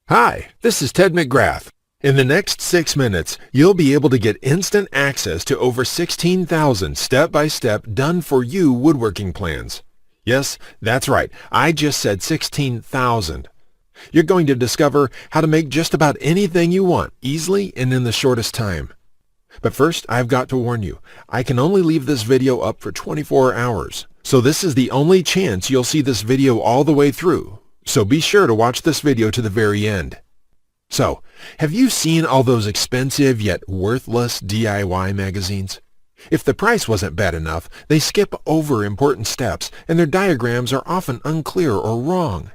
Hi, this is Ted McGrath. In the next 6 minutes, you'll be able to get instant access to over 16,000 step-by-step done-for-you woodworking plans. Yes, that's right. I just said 16,000. You're going to discover how to make just about anything you want easily and in the shortest time. But first, I've got to warn you, I can only leave this video up for 24 hours. So this is the only chance you'll see this video all the way through. So be sure to watch this video to the very end. So, have you seen all those expensive yet worthless DIY magazines? If the price wasn't bad enough, they skip over important steps and their diagrams are often unclear or wrong.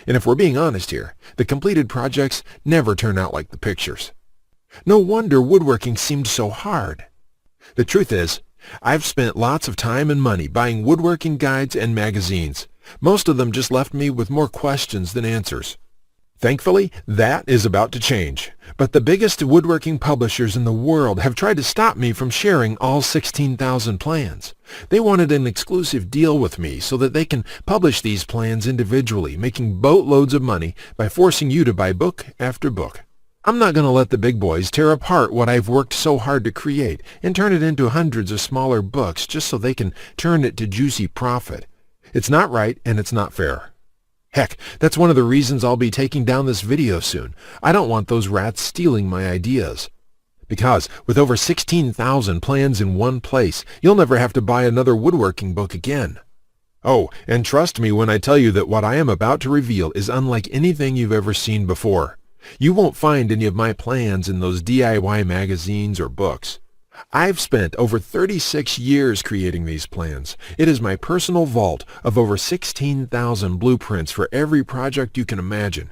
And if we're being honest here, the completed projects never turn out like the pictures. No wonder woodworking seemed so hard. The truth is, I've spent lots of time and money buying woodworking guides and magazines. Most of them just left me with more questions than answers. Thankfully, that is about to change. But the biggest woodworking publishers in the world have tried to stop me from sharing all 16,000 plans. They wanted an exclusive deal with me so that they can publish these plans individually, making boatloads of money by forcing you to buy book after book. I'm not going to let the big boys tear apart what I've worked so hard to create and turn it into hundreds of smaller books just so they can turn it to juicy profit. It's not right and it's not fair. Heck, that's one of the reasons I'll be taking down this video soon. I don't want those rats stealing my ideas. Because with over 16,000 plans in one place, you'll never have to buy another woodworking book again. Oh, and trust me when I tell you that what I am about to reveal is unlike anything you've ever seen before. You won't find any of my plans in those DIY magazines or books. I've spent over 36 years creating these plans. It is my personal vault of over 16,000 blueprints for every project you can imagine.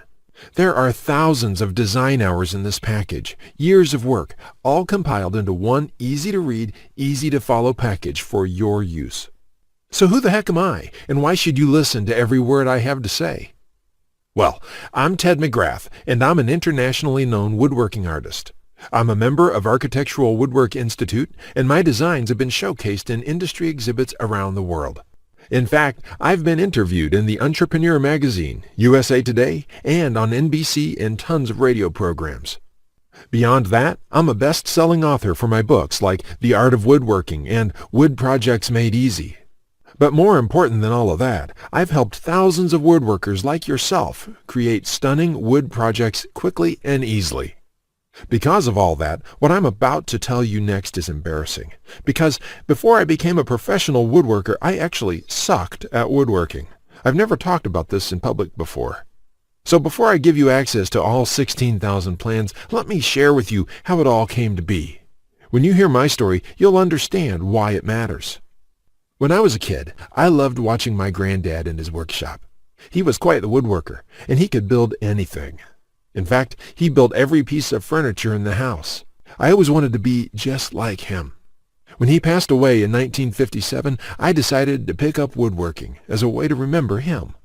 There are thousands of design hours in this package, years of work, all compiled into one easy-to-read, easy-to-follow package for your use. So who the heck am I, and why should you listen to every word I have to say? Well, I'm Ted McGrath, and I'm an internationally known woodworking artist. I'm a member of Architectural Woodwork Institute, and my designs have been showcased in industry exhibits around the world. In fact, I've been interviewed in the Entrepreneur magazine, USA Today, and on NBC and tons of radio programs. Beyond that, I'm a best-selling author for my books like The Art of Woodworking and Wood Projects Made Easy. But more important than all of that, I've helped thousands of woodworkers like yourself create stunning wood projects quickly and easily. Because of all that, what I'm about to tell you next is embarrassing. Because before I became a professional woodworker, I actually sucked at woodworking. I've never talked about this in public before. So before I give you access to all 16,000 plans, let me share with you how it all came to be. When you hear my story, you'll understand why it matters. When I was a kid, I loved watching my granddad in his workshop. He was quite the woodworker, and he could build anything. In fact, he built every piece of furniture in the house. I always wanted to be just like him. When he passed away in 1957, I decided to pick up woodworking as a way to remember him.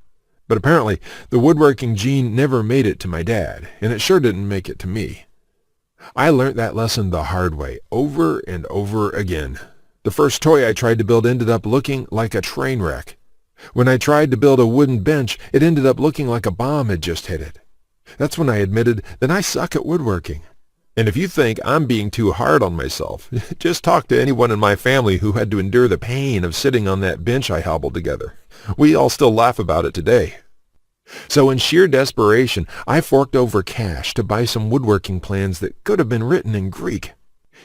But apparently, the woodworking gene never made it to my dad, and it sure didn't make it to me. I learned that lesson the hard way, over and over again. The first toy I tried to build ended up looking like a train wreck. When I tried to build a wooden bench, it ended up looking like a bomb had just hit it. That's when I admitted that I suck at woodworking. And if you think I'm being too hard on myself, just talk to anyone in my family who had to endure the pain of sitting on that bench I hobbled together. We all still laugh about it today. So in sheer desperation, I forked over cash to buy some woodworking plans that could have been written in Greek.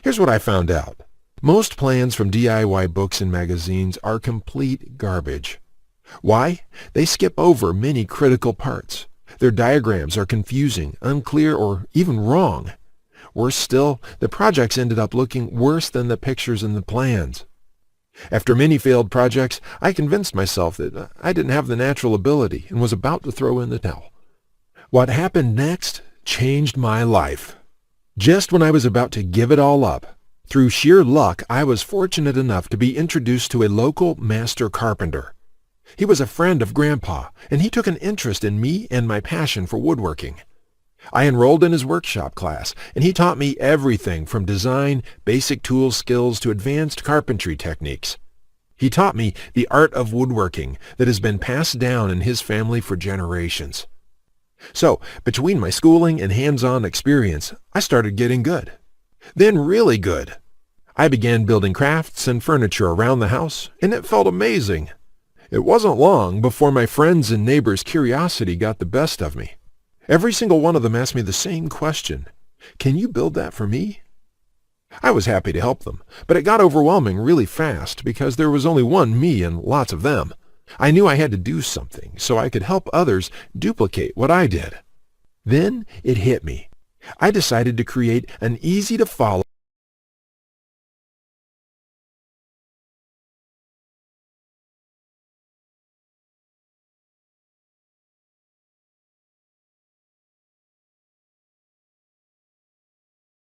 Here's what I found out. Most plans from DIY books and magazines are complete garbage. Why? They skip over many critical parts. Their diagrams are confusing, unclear, or even wrong. Worse still, the projects ended up looking worse than the pictures in the plans. After many failed projects, I convinced myself that I didn't have the natural ability and was about to throw in the towel. What happened next changed my life. Just when I was about to give it all up, through sheer luck, I was fortunate enough to be introduced to a local master carpenter. He was a friend of Grandpa, and he took an interest in me and my passion for woodworking. I enrolled in his workshop class, and he taught me everything from design, basic tool skills to advanced carpentry techniques. He taught me the art of woodworking that has been passed down in his family for generations. So, between my schooling and hands-on experience, I started getting good. Then really good. I began building crafts and furniture around the house, and it felt amazing. It wasn't long before my friends' and neighbors' curiosity got the best of me. Every single one of them asked me the same question. Can you build that for me? I was happy to help them, but it got overwhelming really fast because there was only one me and lots of them. I knew I had to do something so I could help others duplicate what I did. Then it hit me. I decided to create an easy-to-follow